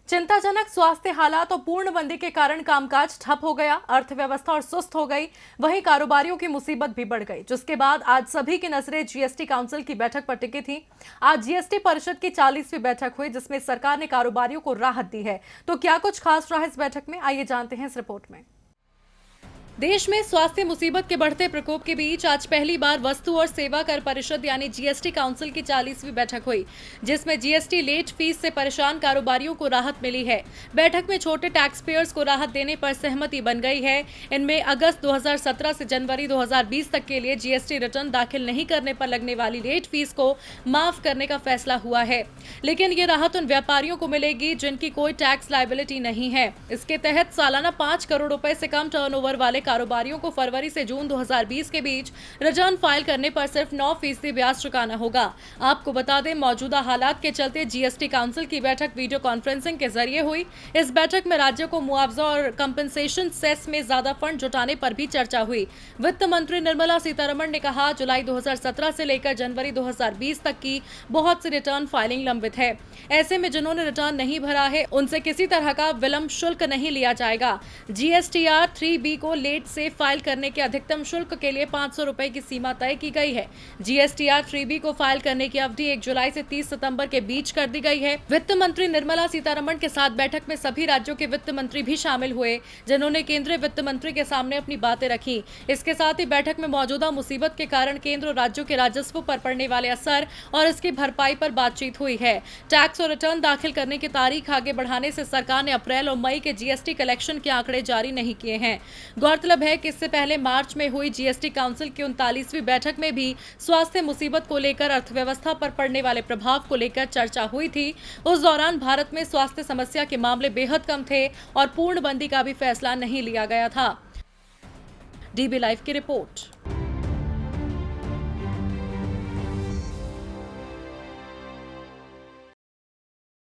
चिंताजनक स्वास्थ्य हालात और पूर्णबंदी के कारण कामकाज ठप हो गया, अर्थव्यवस्था और सुस्त हो गई। वहीं कारोबारियों की मुसीबत भी बढ़ गई, जिसके बाद आज सभी की नजरें जीएसटी काउंसिल की बैठक पर टिकी थी। आज जीएसटी परिषद की 40वीं बैठक हुई, जिसमें सरकार ने कारोबारियों को राहत दी है। तो क्या कुछ खास रहा इस बैठक में, आइए जानते हैं इस रिपोर्ट में। देश में स्वास्थ्य मुसीबत के बढ़ते प्रकोप के बीच आज पहली बार वस्तु और सेवा कर परिषद यानी जीएसटी काउंसिल की 40वीं बैठक हुई, जिसमें जीएसटी लेट फीस से परेशान कारोबारियों को राहत मिली है। बैठक में छोटे टैक्स पेयर्स को राहत देने पर सहमति बन गई है। इनमें अगस्त 2017 से जनवरी 2020 तक के लिए जीएसटी रिटर्न दाखिल नहीं करने पर लगने वाली लेट फीस को माफ करने का फैसला हुआ है। लेकिन ये राहत उन व्यापारियों को मिलेगी जिनकी कोई टैक्स लायबिलिटी नहीं है। इसके तहत सालाना 5 करोड़ रुपए से कम टर्नओवर वाले कारोबारियों को फरवरी से जून 2020 के बीच रिटर्न फाइल करने पर सिर्फ 9% ब्याज चुकाना होगा। आपको बता दें, मौजूदा हालात के चलते जीएसटी काउंसिल की बैठक वीडियो कॉन्फ्रेंसिंग के जरिए हुई। इस बैठक में राज्यों को मुआवजा और कंपनसेशन सेस में ज्यादा फंड जुटाने पर भी चर्चा हुई। वित्त मंत्री निर्मला सीतारमण ने कहा, जुलाई 2017 से लेकर जनवरी 2020 तक की बहुत सी रिटर्न फाइलिंग लंबित है। ऐसे में जिन्होंने रिटर्न नहीं भरा है, उनसे किसी तरह का विलंब शुल्क नहीं लिया जाएगा। जीएसटीआर 3B को लेट से फाइल करने के अधिकतम शुल्क के लिए 500 रुपए की सीमा तय की गई है। जीएसटीआर 3B को फाइल करने की अवधि 1 जुलाई से 30 सितंबर के बीच कर दी गई है। वित्त मंत्री निर्मला सीतारमण के साथ बैठक में सभी राज्यों के वित्त मंत्री भी शामिल हुए, जिन्होंने केंद्रीय वित्त मंत्री के सामने अपनी बातें रखी। इसके साथ ही बैठक में मौजूदा मुसीबत के कारण केंद्र और राज्यों के राजस्व पर पड़ने वाले असर और इसकी भरपाई पर बातचीत हुई है। टैक्स और रिटर्न दाखिल करने की तारीख आगे बढ़ाने से सरकार ने अप्रैल और मई के जीएसटी कलेक्शन के आंकड़े जारी नहीं किए हैं। गौरतलब है कि इससे पहले मार्च में हुई जीएसटी काउंसिल की 39वीं बैठक में भी स्वास्थ्य मुसीबत को लेकर अर्थव्यवस्था पर पड़ने वाले प्रभाव को लेकर चर्चा हुई थी। उस दौरान भारत में स्वास्थ्य समस्या के मामले बेहद कम थे और पूर्णबंदी का भी फैसला नहीं लिया गया था। डीबी लाइव की रिपोर्ट।